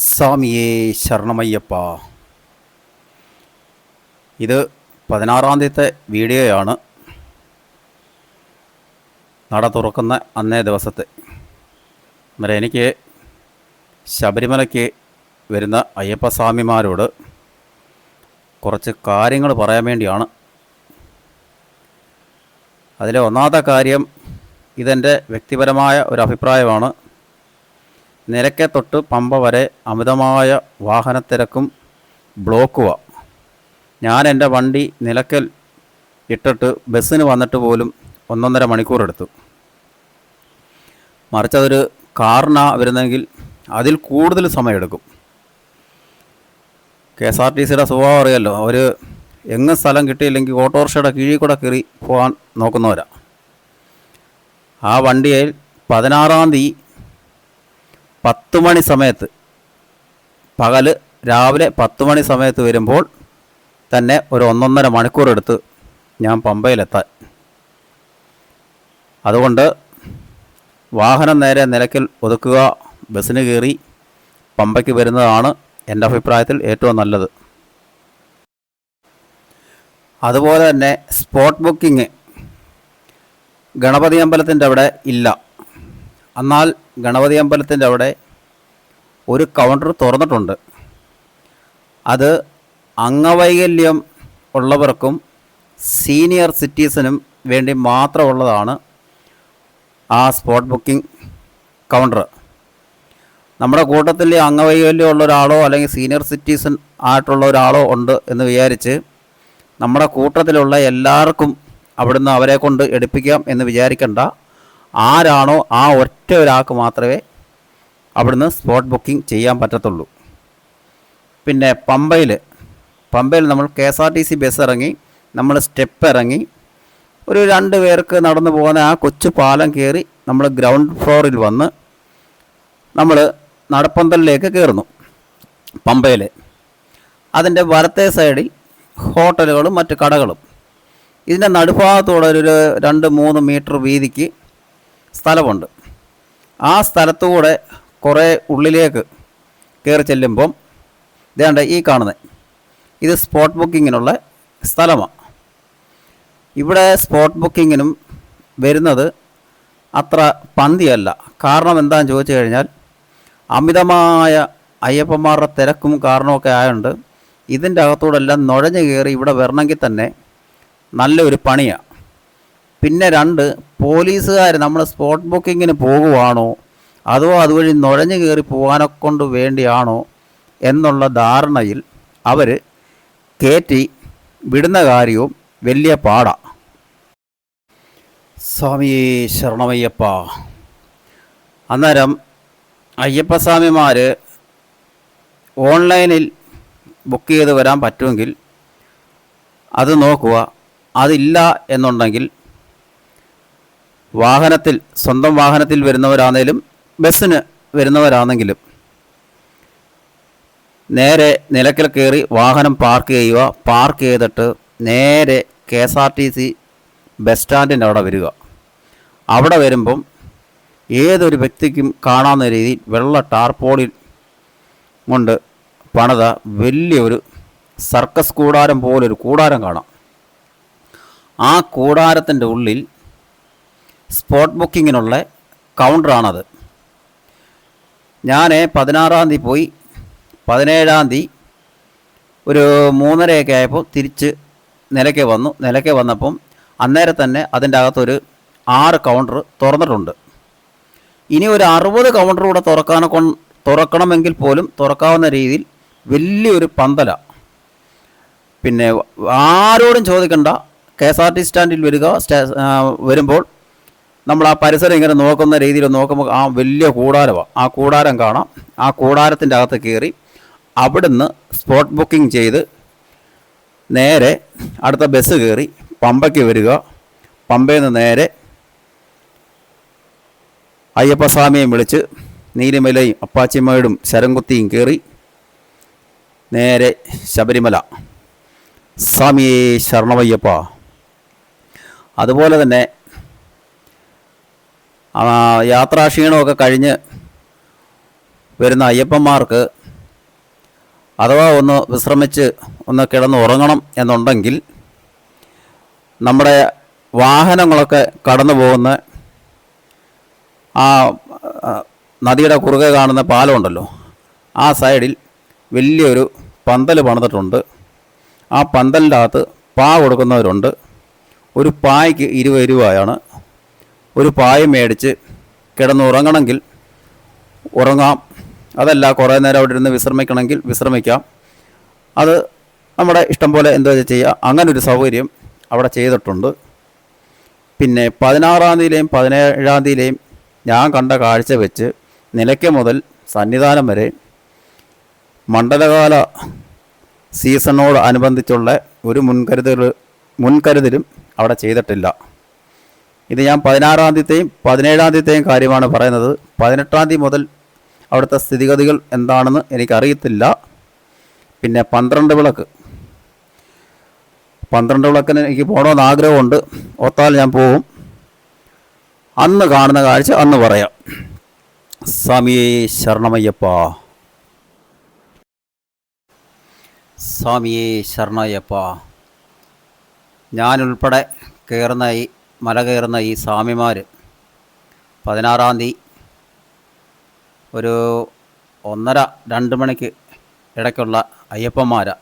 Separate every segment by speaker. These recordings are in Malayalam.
Speaker 1: സ്വാമിയേ ശരണമയ്യപ്പ. ഇത് 16-ാം തീയതിത്തെ വീഡിയോയാണ്. നട തുറക്കുന്ന അന്നേ ദിവസത്തെ. അന്നേരം എനിക്ക് ശബരിമലയ്ക്ക് വരുന്ന അയ്യപ്പസ്വാമിമാരോട് കുറച്ച് കാര്യങ്ങൾ പറയാൻ വേണ്ടിയാണ്. അതിലെ ഒന്നാമത്തെ കാര്യം, ഇതെൻ്റെ വ്യക്തിപരമായ ഒരു അഭിപ്രായമാണ്. നിലയ്ക്കെ തൊട്ട് പമ്പ വരെ അമിതമായ വാഹനത്തിരക്കും ബ്ലോക്കുവാണ്. ഞാൻ എൻ്റെ വണ്ടി നിലയ്ക്കൽ ഇട്ടിട്ട് ബസ്സിന് വന്നിട്ട് പോലും 1.5 മണിക്കൂർ എടുത്തു. മറിച്ച് അതൊരു കാറിനാണ് വരുന്നതെങ്കിൽ അതിൽ കൂടുതൽ സമയമെടുക്കും. KSRTC സ്വഭാവം അറിയാമല്ലോ, അവർ എങ്ങും സ്ഥലം കിട്ടിയില്ലെങ്കിൽ ഓട്ടോറിക്ഷയുടെ കീഴിൽ കൂടെ കയറി പോകാൻ നോക്കുന്നവരാണ്. ആ വണ്ടിയിൽ 16-ാം തീയതി 10 മണി സമയത്ത്, പകൽ രാവിലെ 10 മണി സമയത്ത് വരുമ്പോൾ തന്നെ ഒരു 1.5 മണിക്കൂർ എടുത്ത് ഞാൻ പമ്പയിലെത്താൻ. അതുകൊണ്ട് വാഹനം നേരെ നിലയ്ക്കൽ ഒതുക്കുക, ബസ്സിന് കയറി പമ്പയ്ക്ക് വരുന്നതാണ് എൻ്റെ അഭിപ്രായത്തിൽ ഏറ്റവും നല്ലത്. അതുപോലെ തന്നെ സ്പോട്ട് ബുക്കിംഗ് ഗണപതി അമ്പലത്തിൻ്റെ അവിടെ ഇല്ല. എന്നാൽ ഗണപതി അമ്പലത്തിൻ്റെ അവിടെ ഒരു കൗണ്ടർ തുറന്നിട്ടുണ്ട്. അത് അംഗവൈകല്യം ഉള്ളവർക്കും സീനിയർ സിറ്റിസനും വേണ്ടി മാത്രമുള്ളതാണ് ആ സ്പോട്ട് ബുക്കിംഗ് കൗണ്ടർ. നമ്മുടെ കൂട്ടത്തിൽ അംഗവൈകല്യം ഉള്ള ഒരാളോ അല്ലെങ്കിൽ സീനിയർ സിറ്റിസൺ ആയിട്ടുള്ള ഒരാളോ ഉണ്ട് എന്ന് വിചാരിച്ച് നമ്മുടെ കൂട്ടത്തിലുള്ള എല്ലാവർക്കും അവിടുന്ന് അവരെ കൊണ്ട് എടുപ്പിക്കാം എന്ന് വിചാരിക്കേണ്ട. ആരാണോ ആ ഒറ്റ ഒരാൾക്ക് മാത്രമേ അവിടുന്ന് സ്പോട്ട് ബുക്കിംഗ് ചെയ്യാൻ പറ്റത്തുള്ളൂ. പിന്നെ പമ്പയിൽ നമ്മൾ KSRTC ബസ് ഇറങ്ങി, നമ്മൾ സ്റ്റെപ്പ് ഇറങ്ങി, ഒരു 2 പേർക്ക് നടന്നു പോകുന്ന ആ കൊച്ചു പാലം കയറി നമ്മൾ ഗ്രൗണ്ട് ഫ്ലോറിൽ വന്ന് നമ്മൾ നടപ്പന്തലിലേക്ക് കയറുന്നു. പമ്പയിൽ അതിൻ്റെ വലത്തെ സൈഡിൽ ഹോട്ടലുകളും മറ്റ് കടകളും. ഇതിൻ്റെ നടുഭാഗത്തൂടെ ഒരു 2-3 മീറ്റർ വീതിക്ക് സ്ഥലമുണ്ട്. ആ സ്ഥലത്തുകൂടെ കുറേ ഉള്ളിലേക്ക് കയറി ചെല്ലുമ്പം ഇതേണ്ട ഈ കാണുന്നത്, ഇത് സ്പോട്ട് ബുക്കിങ്ങിനുള്ള സ്ഥലമാണ്. ഇവിടെ സ്പോട്ട് ബുക്കിങ്ങിനും വരുന്നത് അത്ര പന്തിയല്ല. കാരണം എന്താണെന്ന് ചോദിച്ചു കഴിഞ്ഞാൽ, അമിതമായ അയ്യപ്പന്മാരുടെ തിരക്കും കാരണമൊക്കെ ആയതുകൊണ്ട് ഇതിൻ്റെ അകത്തൂടെ എല്ലാം നുഴഞ്ഞു കയറി ഇവിടെ വരണമെങ്കിൽ തന്നെ നല്ലൊരു പണിയാണ്. പിന്നെ 2, പോലീസുകാർ നമ്മൾ സ്പോട്ട് ബുക്കിങ്ങിന് പോകുവാണോ അതോ അതുവഴി നുഴഞ്ഞു കയറി പോകാനൊക്കെ കൊണ്ട് വേണ്ടിയാണോ എന്നുള്ള ധാരണയിൽ അവർ കയറ്റി വിടുന്ന കാര്യവും വലിയ പാടാണ്. സ്വാമിയേ ശരണമയ്യപ്പ. അന്നേരം അയ്യപ്പസ്വാമിമാർ ഓൺലൈനിൽ ബുക്ക് ചെയ്ത് വരാൻ പറ്റുമെങ്കിൽ അത് നോക്കുക. അതില്ല എന്നുണ്ടെങ്കിൽ വാഹനത്തിൽ, സ്വന്തം വാഹനത്തിൽ വരുന്നവരാണെങ്കിലും ബസ്സിന് വരുന്നവരാണെങ്കിലും നേരെ നിലയ്ക്കൽ കയറി വാഹനം പാർക്ക് ചെയ്യുക. പാർക്ക് ചെയ്തിട്ട് നേരെ KSRTC ബസ് സ്റ്റാൻഡിൻ്റെ അവിടെ വരിക. അവിടെ വരുമ്പം ഏതൊരു വ്യക്തിക്കും കാണാവുന്ന രീതിയിൽ വെള്ള ടാർപോളിൽ കൊണ്ട് പണിത വലിയൊരു സർക്കസ് കൂടാരം പോലൊരു കൂടാരം കാണാം. ആ കൂടാരത്തിൻ്റെ ഉള്ളിൽ സ്പോട്ട് ബുക്കിങ്ങിനുള്ള കൗണ്ടറാണത്. ഞാൻ 16-ാം തീയതി പോയി, 17-ാം തീയതി ഒരു 3:30 ആയപ്പോൾ തിരിച്ച് നിലയ്ക്ക് വന്നു. നിലയ്ക്ക് വന്നപ്പം അന്നേരം തന്നെ അതിൻ്റെ അകത്തൊരു 6 കൗണ്ടർ തുറന്നിട്ടുണ്ട്. ഇനി ഒരു 60 കൗണ്ടർ കൂടെ തുറക്കണമെങ്കിൽ പോലും തുറക്കാവുന്ന രീതിയിൽ വലിയൊരു പന്തല. പിന്നെ ആരോടും ചോദിക്കണ്ട, KSRTC സ്റ്റാൻഡിൽ വരുമ്പോൾ നമ്മൾ ആ പരിസരം ഇങ്ങനെ നോക്കുന്ന രീതിയിൽ നോക്കുമ്പോൾ ആ വലിയ കൂടാരമാണ്. ആ കൂടാരം കാണാം. ആ കൂടാരത്തിൻ്റെ അകത്ത് കയറി അവിടുന്ന് സ്പോട്ട് ബുക്കിംഗ് ചെയ്ത് നേരെ അടുത്ത ബസ് കയറി പമ്പയ്ക്ക് വരിക. പമ്പയിൽ നിന്ന് നേരെ അയ്യപ്പസ്വാമിയെയും വിളിച്ച് നീലിമലയും അപ്പാച്ചിമേടും ശരംകുത്തിയും കയറി നേരെ ശബരിമല. സ്വാമിയേ ശരണമയ്യപ്പ. അതുപോലെ തന്നെ യാത്രാക്ഷീണമൊക്കെ കഴിഞ്ഞ് വരുന്ന അയ്യപ്പന്മാർക്ക് അഥവാ ഒന്ന് വിശ്രമിച്ച് ഒന്ന് കിടന്ന് ഉറങ്ങണം എന്നുണ്ടെങ്കിൽ നമ്മുടെ വാഹനങ്ങളൊക്കെ കടന്നു പോകുന്ന ആ നദിയുടെ കുറുകെ കാണുന്ന പാലമുണ്ടല്ലോ, ആ സൈഡിൽ വലിയൊരു പന്തൽ പണിതിട്ടുണ്ട്. ആ പന്തലിൻ്റെ അകത്ത് പാ കൊടുക്കുന്നവരുണ്ട്. ഒരു പായ്ക്ക് 20 രൂപയാണ്. ഒരു പായ മേടിച്ച് കിടന്നുറങ്ങണമെങ്കിൽ ഉറങ്ങാം, അതല്ല കുറേ നേരം അവിടെ ഇരുന്ന് വിശ്രമിക്കണമെങ്കിൽ വിശ്രമിക്കാം. അത് നമ്മുടെ ഇഷ്ടം പോലെ എന്തോ ചെയ്യുക. അങ്ങനൊരു സൗകര്യം അവിടെ ചെയ്തിട്ടുണ്ട്. പിന്നെ 16-ാം തീയതിയിലെയും 17-ാം തീയതിയിലെയും ഞാൻ കണ്ട കാഴ്ച വെച്ച് നിലയ്ക്ക് മുതൽ സന്നിധാനം വരെ മണ്ഡലകാല സീസണോട് അനുബന്ധിച്ചുള്ള ഒരു മുൻകരുതലും അവിടെ ചെയ്തിട്ടില്ല. ഇത് ഞാൻ 16-ാം തീയതിയും 17-ാം തീയതിയും കാര്യമാണ് പറയുന്നത്. 18-ാം തീയതി മുതൽ അവിടുത്തെ സ്ഥിതിഗതികൾ എന്താണെന്ന് എനിക്കറിയത്തില്ല. പിന്നെ 12 വിളക്കിന് എനിക്ക് പോകണമെന്ന് ആഗ്രഹമുണ്ട്. ഒത്താൽ ഞാൻ പോവും. അന്ന് കാണുന്ന കാഴ്ച അന്ന് പറയാം. സ്വാമിയേ ശരണമയ്യപ്പ, സ്വാമിയേ ശരണയ്യപ്പ. ഞാനുൾപ്പെടെ മല കയറുന്ന ഈ സ്വാമിമാർ 16-ാം തീയതി ഒരു 1:30-2 മണിക്ക് ഇടയ്ക്കുള്ള അയ്യപ്പന്മാരാ.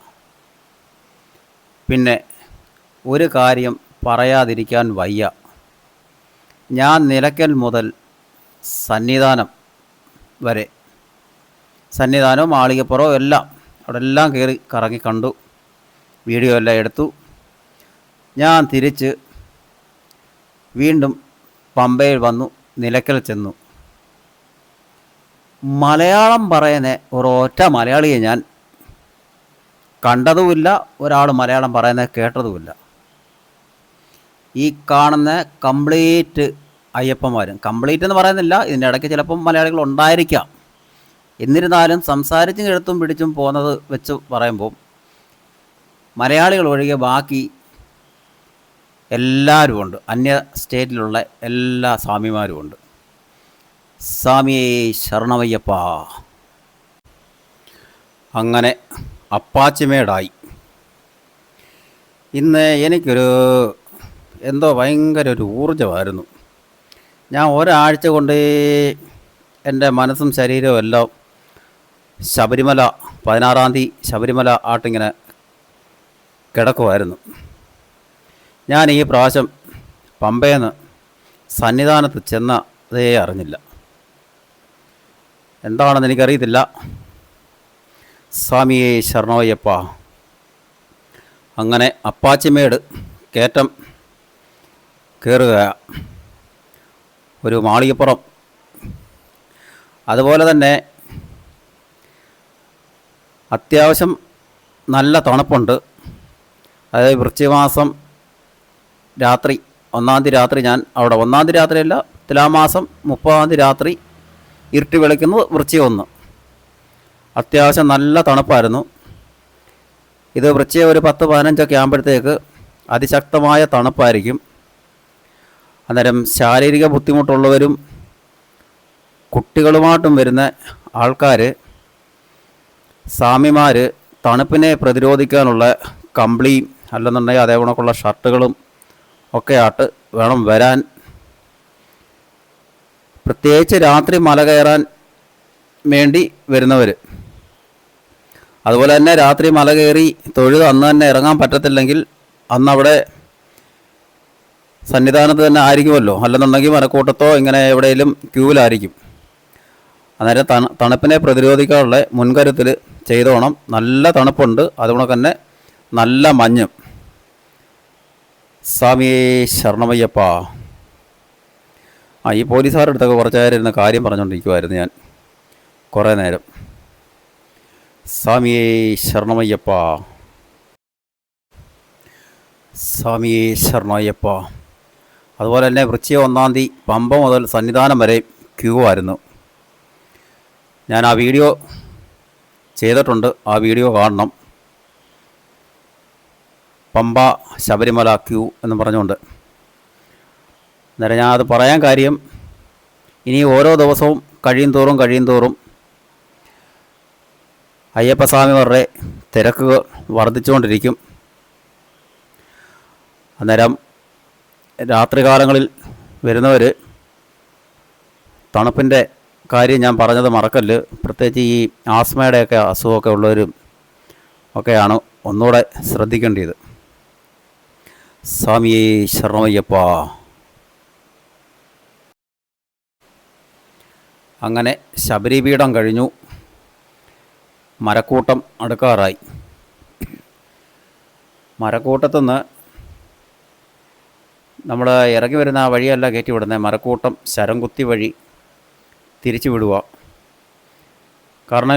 Speaker 1: പിന്നെ ഒരു കാര്യം പറയാതിരിക്കാൻ വയ്യ. ഞാൻ നിലയ്ക്കൽ മുതൽ സന്നിധാനം വരെ, സന്നിധാനവും മാളികപ്പുറവും എല്ലാം അവിടെ എല്ലാം കയറി കറങ്ങി കണ്ടു, വീഡിയോ എല്ലാം എടുത്തു. ഞാൻ തിരിച്ച് വീണ്ടും പമ്പയിൽ വന്നു, നിലയ്ക്കൽ ചെന്നു. മലയാളം പറയുന്ന ഒരൊറ്റ മലയാളിയെ ഞാൻ കണ്ടതുമില്ല, ഒരാൾ മലയാളം പറയുന്നത് കേട്ടതുമില്ല. ഈ കാണുന്ന കംപ്ലീറ്റ് അയ്യപ്പന്മാരും, കംപ്ലീറ്റ് എന്ന് പറയുന്നില്ല, ഇതിൻ്റെ ഇടയ്ക്ക് ചിലപ്പം മലയാളികൾ ഉണ്ടായിരിക്കാം. എന്നിരുന്നാലും സംസാരിച്ചും എഴുത്തും പിടിച്ചും പോകുന്നത് വെച്ച് പറയുമ്പോൾ മലയാളികൾ ഒഴികെ ബാക്കി എല്ലാവരും ഉണ്ട്. അന്യ സ്റ്റേറ്റിലുള്ള എല്ലാ സ്വാമിമാരും ഉണ്ട്. സ്വാമിയേ ശരണമയ്യപ്പ. അങ്ങനെ അപ്പാച്ചിമേടായി. ഇന്ന് എനിക്കൊരു എന്തോ ഭയങ്കര ഒരു ഊർജ്ജമായിരുന്നു. ഞാൻ ഒരാഴ്ച കൊണ്ട് എൻ്റെ മനസ്സും ശരീരവും എല്ലാം ശബരിമല 16-ാം തീയതി ശബരിമല ആട്ടിങ്ങനെ കിടക്കുമായിരുന്നു. ഞാൻ ഈ പ്രാവശ്യം പമ്പയെന്ന് സന്നിധാനത്ത് ചെന്നതേ അറിഞ്ഞില്ല. എന്താണെന്ന് എനിക്കറിയത്തില്ല. സ്വാമിയേ ശരണമയ്യപ്പ. അങ്ങനെ അപ്പാച്ചിമേട് കയറ്റം കയറുക, ഒരു മാളികപ്പുറം. അതുപോലെ തന്നെ അത്യാവശ്യം നല്ല തണുപ്പുണ്ട്. അതായത് വൃശ്ചികമാസം രാത്രി 1-ാം തീയതി രാത്രി ഞാൻ അവിടെ, 1-ാം തീയതി രാത്രിയല്ല, തുലാമാസം 30-ാം തീയതി രാത്രി ഇരുട്ടി വെളിക്കുന്നത് വൃശ്ചികം 1. അത്യാവശ്യം നല്ല തണുപ്പായിരുന്നു. ഇത് വൃശ്ചികം ഒരു 10-15 ആകുമ്പോഴത്തേക്ക് അതിശക്തമായ തണുപ്പായിരിക്കും. അന്നേരം ശാരീരിക ബുദ്ധിമുട്ടുള്ളവരും കുട്ടികളുമായിട്ടും വരുന്ന ആൾക്കാർ, സ്വാമിമാർ തണുപ്പിനെ പ്രതിരോധിക്കാനുള്ള കമ്പിളിയും അല്ലെന്നുണ്ടെങ്കിൽ അതേ കണക്കുള്ള ഷർട്ടുകളും ഒക്കെ ആയിട്ട് വേണം വരാൻ. പ്രത്യേകിച്ച് രാത്രി മല കയറാൻ വേണ്ടി വരുന്നവർ. അതുപോലെ തന്നെ രാത്രി മല കയറി തൊഴുത് അന്ന് തന്നെ ഇറങ്ങാൻ പറ്റത്തില്ലെങ്കിൽ അന്നവിടെ സന്നിധാനത്ത് തന്നെ ആയിരിക്കുമല്ലോ, അല്ലെന്നുണ്ടെങ്കിൽ മലക്കൂട്ടത്തോ ഇങ്ങനെ എവിടെയെങ്കിലും ക്യൂവിലായിരിക്കും. അന്നേരം തണുപ്പിനെ പ്രതിരോധിക്കാനുള്ള മുൻകരുതൽ ചെയ്തോണം. നല്ല തണുപ്പുണ്ട്, അതുകൊണ്ട് തന്നെ നല്ല മഞ്ഞും. സ്വാമിയേ ശരണമയ്യപ്പ. ഈ പോലീസുകാരുടെ അടുത്തൊക്കെ കുറച്ച് നേരം ഇരുന്ന് കാര്യം പറഞ്ഞുകൊണ്ടിരിക്കുമായിരുന്നു ഞാൻ കുറേ നേരം. സ്വാമിയേ ശരണമയ്യപ്പ, സ്വാമിയേ ശരണമയ്യപ്പ. അതുപോലെ തന്നെ വൃശ്ചികം 1-ാം തീയതി പമ്പ മുതൽ സന്നിധാനം വരെ ക്യൂ ആയിരുന്നു. ഞാൻ ആ വീഡിയോ ചെയ്തിട്ടുണ്ട്, ആ വീഡിയോ കാണണം. പമ്പ ശബരിമല ക്യൂ എന്ന് പറഞ്ഞുകൊണ്ട്. അന്നേരം ഞാൻ അത് പറയാൻ കാര്യം, ഇനി ഓരോ ദിവസവും കഴിയും തോറും അയ്യപ്പസ്വാമിമാരുടെ തിരക്ക് വർദ്ധിച്ചുകൊണ്ടിരിക്കും. അന്നേരം രാത്രികാലങ്ങളിൽ വരുന്നവർ തണുപ്പിൻ്റെ കാര്യം ഞാൻ പറഞ്ഞത് മറക്കല്ല്. പ്രത്യേകിച്ച് ഈ ആസ്മയുടെയൊക്കെ അസുഖമൊക്കെ ഉള്ളവരും ഒക്കെയാണ് ഒന്നുകൂടെ ശ്രദ്ധിക്കേണ്ടത്. സ്വാമിയേ ശരണമയ്യപ്പ. അങ്ങനെ ശബരിപീഠം കഴിഞ്ഞു, മരക്കൂട്ടം അടുക്കാറായി. മരക്കൂട്ടത്തുനിന്ന് നമ്മൾ ഇറങ്ങി വരുന്ന ആ വഴിയല്ല കയറ്റി വിടുന്നത്, മരക്കൂട്ടം ശരംകുത്തി വഴി തിരിച്ചു വിടുക. കാരണം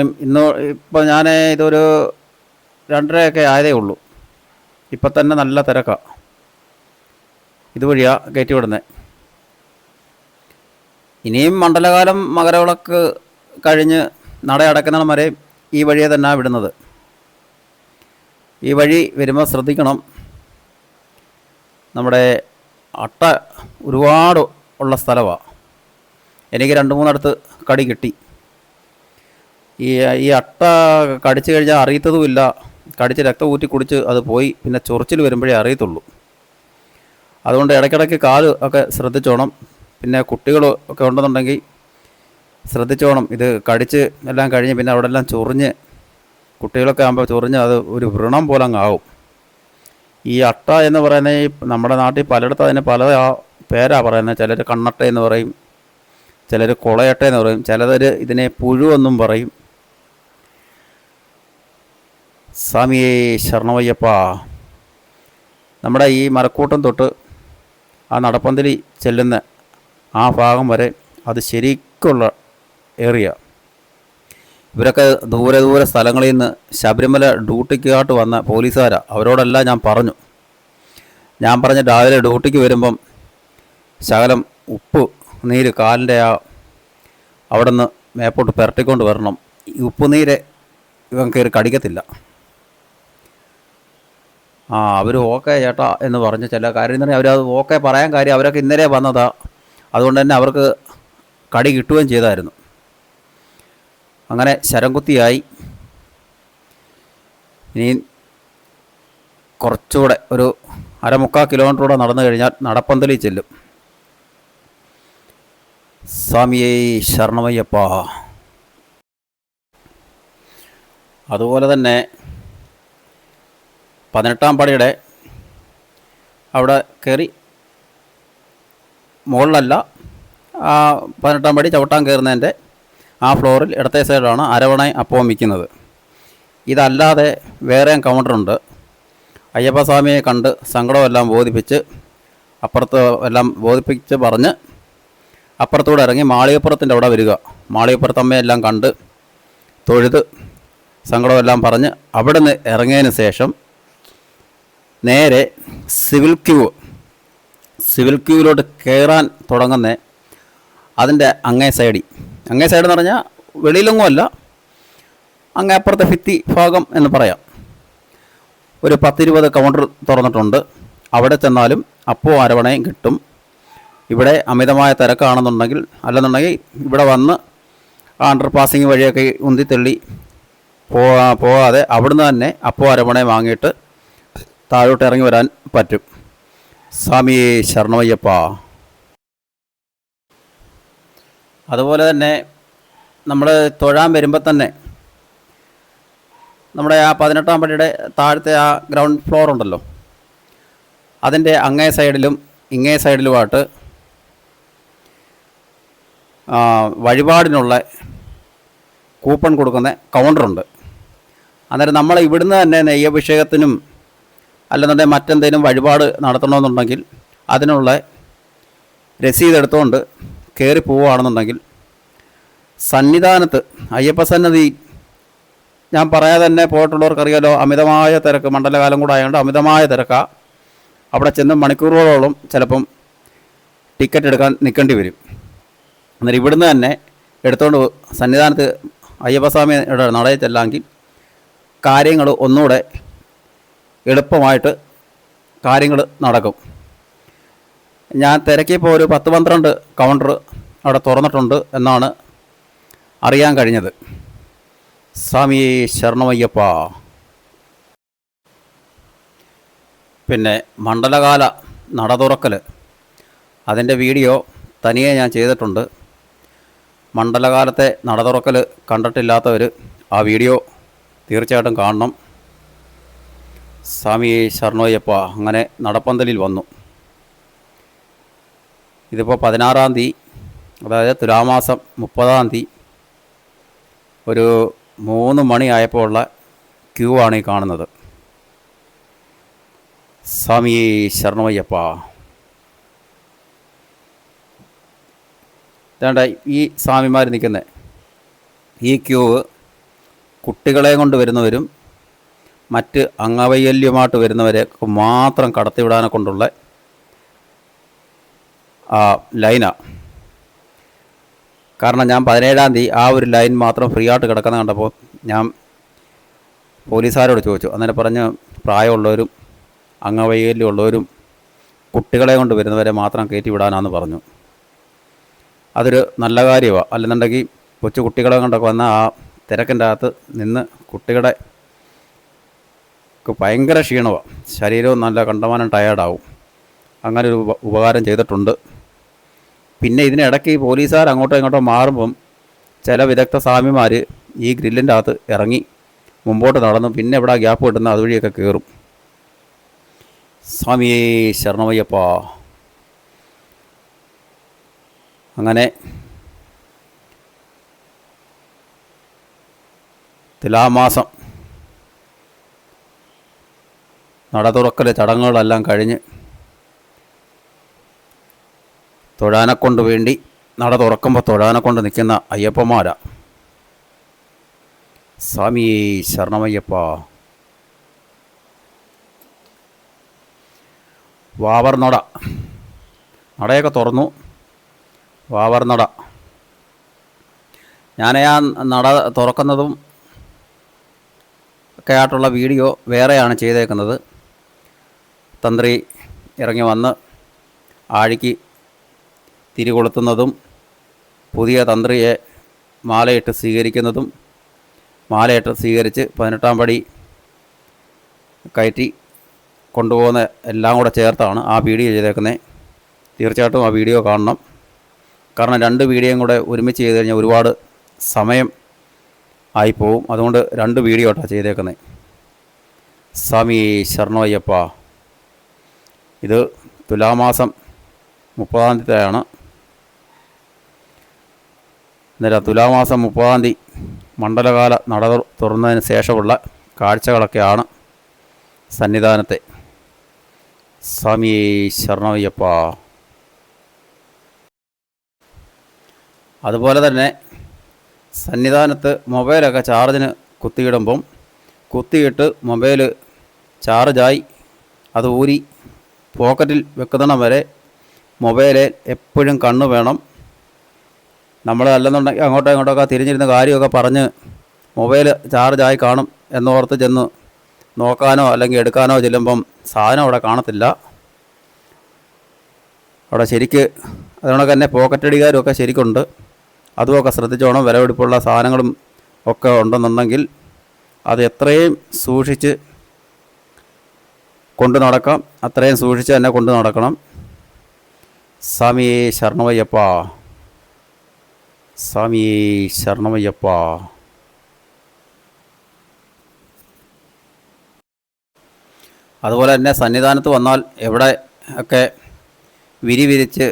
Speaker 1: ഇപ്പോൾ ഞാൻ ഇതൊരു 2:30 ആയതേ ഉള്ളൂ. ഇപ്പം തന്നെ നല്ല തിരക്കാണ്. ഇതുവഴിയാണ് കയറ്റി വിടുന്നത്. ഇനിയും മണ്ഡലകാലം മകരവിളക്ക് കഴിഞ്ഞ് നട അടയ്ക്കുന്നിടം വരെ ഈ വഴിയെ തന്നെയാണ് വിടുന്നത്. ഈ വഴി വരുമ്പോൾ ശ്രദ്ധിക്കണം. നമ്മുടെ അട്ട ഒരുപാട് ഉള്ള സ്ഥലമാണ്. എനിക്ക് 2-3 കടി കിട്ടി. ഈ അട്ട കടിച്ചു കഴിഞ്ഞാൽ അറിയത്തതുമില്ല. കടിച്ച് രക്തം ഊറ്റി കുടിച്ച് അത് പോയി പിന്നെ ചൊറിച്ചിൽ വരുമ്പോഴേ അറിയത്തുള്ളൂ. അതുകൊണ്ട് ഇടയ്ക്കിടയ്ക്ക് കാല് ഒക്കെ ശ്രദ്ധിച്ചോണം. പിന്നെ കുട്ടികൾ ഒക്കെ ഉണ്ടെന്നുണ്ടെങ്കിൽ ശ്രദ്ധിച്ചോണം. ഇത് കടിച്ച് എല്ലാം കഴിഞ്ഞ് പിന്നെ അവിടെ എല്ലാം ചൊറിഞ്ഞ്, കുട്ടികളൊക്കെ ആകുമ്പോൾ ചൊറിഞ്ഞ് അത് ഒരു വ്രണം പോലെ അങ്ങ് ആവും. ഈ അട്ട എന്ന് പറയുന്നത് നമ്മുടെ നാട്ടിൽ പലയിടത്തും അതിന് പല പേരാണ് പറയുന്നത്. ചിലർ കണ്ണട്ട എന്ന് പറയും, ചിലർ കുളയട്ട എന്ന് പറയും, ചിലർ ഇതിനെ പുഴുവെന്നും പറയും. സ്വാമിയേ ശരണമയ്യപ്പ. നമ്മുടെ ഈ മരക്കൂട്ടം തൊട്ട് ആ നടപ്പന്തലി ചെല്ലുന്ന ആ ഭാഗം വരെ അത് ശരിക്കുള്ള ഏറിയ. ഇവരൊക്കെ ദൂരെ ദൂരെ സ്ഥലങ്ങളിൽ നിന്ന് ശബരിമല ഡ്യൂട്ടിക്കായിട്ട് വന്ന പോലീസുകാരാണ്. അവരോടെല്ലാം ഞാൻ പറഞ്ഞ് രാവിലെ ഡ്യൂട്ടിക്ക് വരുമ്പം ശകലം ഉപ്പ് നീര് കാലിൻ്റെ അവിടെ നിന്ന് മേപ്പോട്ട് പുരട്ടിക്കൊണ്ട് വരണം. ഈ ഉപ്പ് നീര് ഇവൻ കയറി കടിക്കത്തില്ല. അവർ ഓക്കെ ചേട്ടാ എന്ന് പറഞ്ഞ് ചില കാര്യം തന്നെ അവരത് ഓക്കെ പറയാൻ കാര്യം അവരൊക്കെ ഇന്നലെ വന്നതാണ്. അതുകൊണ്ട് തന്നെ അവർക്ക് കടി കിട്ടുകയും ചെയ്തായിരുന്നു. അങ്ങനെ ശരംകുത്തിയായി. ഇനി കുറച്ചുകൂടെ ഒരു 1/4 കിലോമീറ്ററൂടെ നടന്നു കഴിഞ്ഞാൽ നടപ്പന്തലിൽ ചെല്ലും. സ്വാമിയേ ശരണമയ്യപ്പ. അതുപോലെ തന്നെ 18-ാം പടിയുടെ അവിടെ കയറി മുകളിലല്ല, ആ 18-ാം പടി ചവിട്ടാൻ കയറുന്നതിൻ്റെ ആ ഫ്ലോറിൽ ഇടത്തെ സൈഡാണ് അരവണ അപ്പവും വിൽക്കുന്നത്. ഇതല്ലാതെ വേറെയും കൗണ്ടറുണ്ട്. അയ്യപ്പസ്വാമിയെ കണ്ട് സങ്കടമെല്ലാം ബോധിപ്പിച്ച് അപ്പുറത്ത് എല്ലാം ബോധിപ്പിച്ച് പറഞ്ഞ് അപ്പുറത്തൂടെ ഇറങ്ങി മാളികപ്പുറത്തിൻ്റെ അവിടെ വരിക. മാളികപ്പുറത്തമ്മയെല്ലാം കണ്ട് തൊഴുത് സങ്കടമെല്ലാം പറഞ്ഞ് അവിടെ നിന്ന് ഇറങ്ങിയതിന് ശേഷം നേരെ സിവിൽ ക്യൂവിലോട്ട് കയറാൻ തുടങ്ങുന്ന അതിൻ്റെ അങ്ങേ സൈഡ് എന്ന് പറഞ്ഞാൽ വെളിയിലൊന്നും അല്ല, അങ്ങേ അപ്പുറത്തെ ഭിത്തി ഭാഗം എന്ന് പറയാം. ഒരു 10-20 കൗണ്ടർ തുറന്നിട്ടുണ്ട്. അവിടെ ചെന്നാലും അപ്പവും അരവണയും കിട്ടും. ഇവിടെ അമിതമായ തിരക്കാണെന്നുണ്ടെങ്കിൽ, അല്ലെന്നുണ്ടെങ്കിൽ ഇവിടെ വന്ന് അണ്ടർ പാസിങ് വഴിയൊക്കെ ഉന്തിത്തള്ളി പോകാതെ അവിടുന്ന് തന്നെ അപ്പവും അരവണയും വാങ്ങിയിട്ട് താഴോട്ട് ഇറങ്ങി വരാൻ പറ്റും. സ്വാമിയേ ശരണമയ്യപ്പ. അതുപോലെ തന്നെ നമ്മൾ തൊഴാൻ വരുമ്പോൾ തന്നെ നമ്മുടെ ആ 18-ാം പടിയുടെ താഴത്തെ ആ ഗ്രൗണ്ട് ഫ്ലോർ ഉണ്ടല്ലോ, അതിൻ്റെ അങ്ങേ സൈഡിലും ഇങ്ങേ സൈഡിലുമായിട്ട് വഴിപാടിനുള്ള കൂപ്പൺ കൊടുക്കുന്ന കൗണ്ടറുണ്ട്. അന്നേരം നമ്മൾ ഇവിടുന്ന് തന്നെ നെയ്യഭിഷേകത്തിനും അല്ലെന്നുണ്ടെങ്കിൽ മറ്റെന്തെങ്കിലും വഴിപാട് നടത്തണമെന്നുണ്ടെങ്കിൽ അതിനുള്ള രസീത് എടുത്തുകൊണ്ട് കയറി പോവുകയാണെന്നുണ്ടെങ്കിൽ സന്നിധാനത്ത് അയ്യപ്പസന്നിധി ഞാൻ പറയാതെ തന്നെ പോയിട്ടുള്ളവർക്കറിയാലോ, അമിതമായ തിരക്ക്. മണ്ഡലകാലം കൂടെ ആയതുകൊണ്ട് അമിതമായ തിരക്കാണ്. അവിടെ ചെന്ന് മണിക്കൂറുകളോളം ചിലപ്പം ടിക്കറ്റ് എടുക്കാൻ നിൽക്കേണ്ടി വരും. അന്നേരം ഇവിടുന്ന് തന്നെ എടുത്തുകൊണ്ട് സന്നിധാനത്ത് അയ്യപ്പസ്വാമിയുടെ നടയിൽ ചെല്ലാമെങ്കിൽ കാര്യങ്ങൾ ഒന്നുകൂടെ എളുപ്പമായിട്ട് കാര്യങ്ങൾ നടക്കും. ഞാൻ തിരക്കിയപ്പോൾ ഒരു 10-12 കൗണ്ടർ അവിടെ തുറന്നിട്ടുണ്ട് എന്നാണ് അറിയാൻ കഴിഞ്ഞത്. സ്വാമിയേ ശരണമയ്യപ്പ. പിന്നെ മണ്ഡലകാല നട തുറക്കൽ, അതിൻ്റെ വീഡിയോ തനിയെ ഞാൻ ചെയ്തിട്ടുണ്ട്. മണ്ഡലകാലത്തെ നട തുറക്കൽ കണ്ടിട്ടില്ലാത്തവർ ആ വീഡിയോ തീർച്ചയായിട്ടും കാണണം. സ്വാമിയേ ശരണമയ്യപ്പ. അങ്ങനെ നടപ്പന്തലിൽ വന്നു. ഇതിപ്പോൾ 16-ാം തീയതി, അതായത് തുലാമാസം 30-ാം തീയതി ഒരു 3 മണിയായപ്പോൾ ഉള്ള ക്യൂ ആണ് ഈ കാണുന്നത്. സ്വാമിയേ ശരണമയ്യപ്പ. ഇതാണ്ട ഈ സ്വാമിമാർ നിൽക്കുന്നത്. ഈ ക്യൂ കുട്ടികളെ കൊണ്ട് വരുന്നവരും മറ്റ് അംഗവൈകല്യമായിട്ട് വരുന്നവരെ മാത്രം കടത്തിവിടാനെ കൊണ്ടുള്ള ലൈനാണ്. കാരണം ഞാൻ 17-ാം തീയതി ആ ഒരു ലൈൻ മാത്രം ഫ്രീ ആയിട്ട് കിടക്കുന്ന കണ്ടപ്പോൾ ഞാൻ പോലീസുകാരോട് ചോദിച്ചു. അന്നേരം പറഞ്ഞ് പ്രായമുള്ളവരും അംഗവൈകല്യമുള്ളവരും കുട്ടികളെ കൊണ്ട് വരുന്നവരെ മാത്രം കയറ്റി വിടാനാണെന്ന് പറഞ്ഞു. അതൊരു നല്ല കാര്യമാണ്. അല്ലെന്നുണ്ടെങ്കിൽ കൊച്ചു കുട്ടികളെ കൊണ്ടൊക്കെ വന്നാൽ ആ തിരക്കിൻ്റെ അകത്ത് നിന്ന് കുട്ടികളുടെ ഭയങ്കര ക്ഷീണമാണ്, ശരീരവും നല്ല കണ്ടമാനം ടയേർഡാവും. അങ്ങനെ ഒരു ഉപകാരം ചെയ്തിട്ടുണ്ട്. പിന്നെ ഇതിനിടയ്ക്ക് ഈ പോലീസുകാർ അങ്ങോട്ടോ ഇങ്ങോട്ടോ മാറുമ്പം ചില വിദഗ്ധ സ്വാമിമാർ ഈ ഗ്രില്ലിൻ്റെ അകത്ത് ഇറങ്ങി മുമ്പോട്ട് നടന്നു പിന്നെ ഇവിടെ ഗ്യാപ്പ് കിട്ടുന്ന അതുവഴിയൊക്കെ കയറും. സ്വാമിയേ ശരണമയ്യപ്പ. അങ്ങനെ തുലാമാസം നട തുറക്കൽ ചടങ്ങുകളെല്ലാം കഴിഞ്ഞ് തൊഴാനെക്കൊണ്ട് വേണ്ടി നട തുറക്കുമ്പോൾ തൊഴാനെക്കൊണ്ട് നിൽക്കുന്ന അയ്യപ്പന്മാരാ. സ്വാമിയേ ശരണമയ്യപ്പ. വാവർനട, നടയൊക്കെ തുറന്നു. വാവർനട ഞാൻ ആ നട തുറക്കുന്നതും ഒക്കെ ആയിട്ടുള്ള വീഡിയോ വേറെയാണ് ചെയ്തേക്കുന്നത്. തന്ത്രി ഇറങ്ങി വന്ന് ആഴിക്ക് തിരികൊളുത്തുന്നതും പുതിയ തന്ത്രിയെ മാലയിട്ട് സ്വീകരിക്കുന്നതും മാലയിട്ട് സ്വീകരിച്ച് 18-ാം പടി കയറ്റി കൊണ്ടുപോകുന്ന എല്ലാം കൂടെ ചേർത്താണ് ആ വീഡിയോ ചെയ്തേക്കുന്നത്. തീർച്ചയായിട്ടും ആ വീഡിയോ കാണണം. കാരണം 2 വീഡിയോയും കൂടെ ഒരുമിച്ച് ചെയ്ത് കഴിഞ്ഞാൽ ഒരുപാട് സമയം ആയിപ്പോവും. അതുകൊണ്ട് 2 വീഡിയോ ആയിട്ടാണ് ചെയ്തേക്കുന്നത്. സ്വാമിയേ ശരണമയ്യപ്പ. ഇത് തുലാമാസം 30-ാം തീയതിയാണ്. അന്നേരം തുലാമാസം 30-ാം തീയതി മണ്ഡലകാല നട തുറന്നതിന് ശേഷമുള്ള കാഴ്ചകളൊക്കെയാണ് സന്നിധാനത്തെ. സ്വാമിയേ ശരണമയ്യപ്പ. അതുപോലെ തന്നെ സന്നിധാനത്ത് മൊബൈലൊക്കെ ചാർജിന് കുത്തിയിടുമ്പം കുത്തിയിട്ട് മൊബൈൽ ചാർജായി അത് ഊരി പോക്കറ്റിൽ വെക്കുന്നിടം വരെ മൊബൈലിൽ എപ്പോഴും കണ്ണ് വേണം. നമ്മൾ അല്ലെന്നുണ്ടെങ്കിൽ അങ്ങോട്ടോ ഇങ്ങോട്ടൊക്കെ തിരിഞ്ഞിരുന്ന കാര്യമൊക്കെ പറഞ്ഞ് മൊബൈൽ ചാർജായി കാണും എന്നോർത്ത് ചെന്ന് നോക്കാനോ അല്ലെങ്കിൽ എടുക്കാനോ ചെല്ലുമ്പം സാധനം അവിടെ കാണത്തില്ല. അവിടെ ശരിക്ക് അതുകൊണ്ടൊക്കെ തന്നെ പോക്കറ്റടിക്കാരും ഒക്കെ ശരിക്കുണ്ട്. അതുമൊക്കെ ശ്രദ്ധിച്ചോണം. വിലപിടിപ്പുള്ള സാധനങ്ങളും ഒക്കെ ഉണ്ടെന്നുണ്ടെങ്കിൽ അത് എത്രയും സൂക്ഷിച്ച് കൊണ്ടു നടക്കാം, അത്രയും സൂക്ഷിച്ച് തന്നെ കൊണ്ടു നടക്കണം. സ്വാമിയേ ശരണമയ്യപ്പ. സ്വാമിയേ ശരണമയ്യപ്പ. അതുപോലെ തന്നെ സന്നിധാനത്ത് വന്നാൽ എവിടെ ഒക്കെ വിരിച്ച്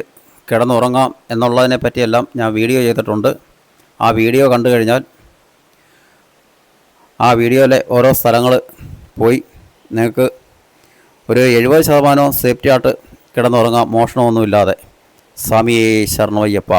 Speaker 1: കിടന്നുറങ്ങാം എന്നുള്ളതിനെ പറ്റിയെല്ലാം ഞാൻ വീഡിയോ ചെയ്തിട്ടുണ്ട്. ആ വീഡിയോ കണ്ടു കഴിഞ്ഞാൽ ആ വീഡിയോയിലെ ഓരോ സ്ഥലങ്ങൾ പോയി നിങ്ങൾക്ക് ഒരു 70% സേഫ്റ്റി ആയിട്ട് കിടന്നുറങ്ങാം, മോഷണമൊന്നുമില്ലാതെ. സ്വാമിയേ ശരണമയ്യപ്പ.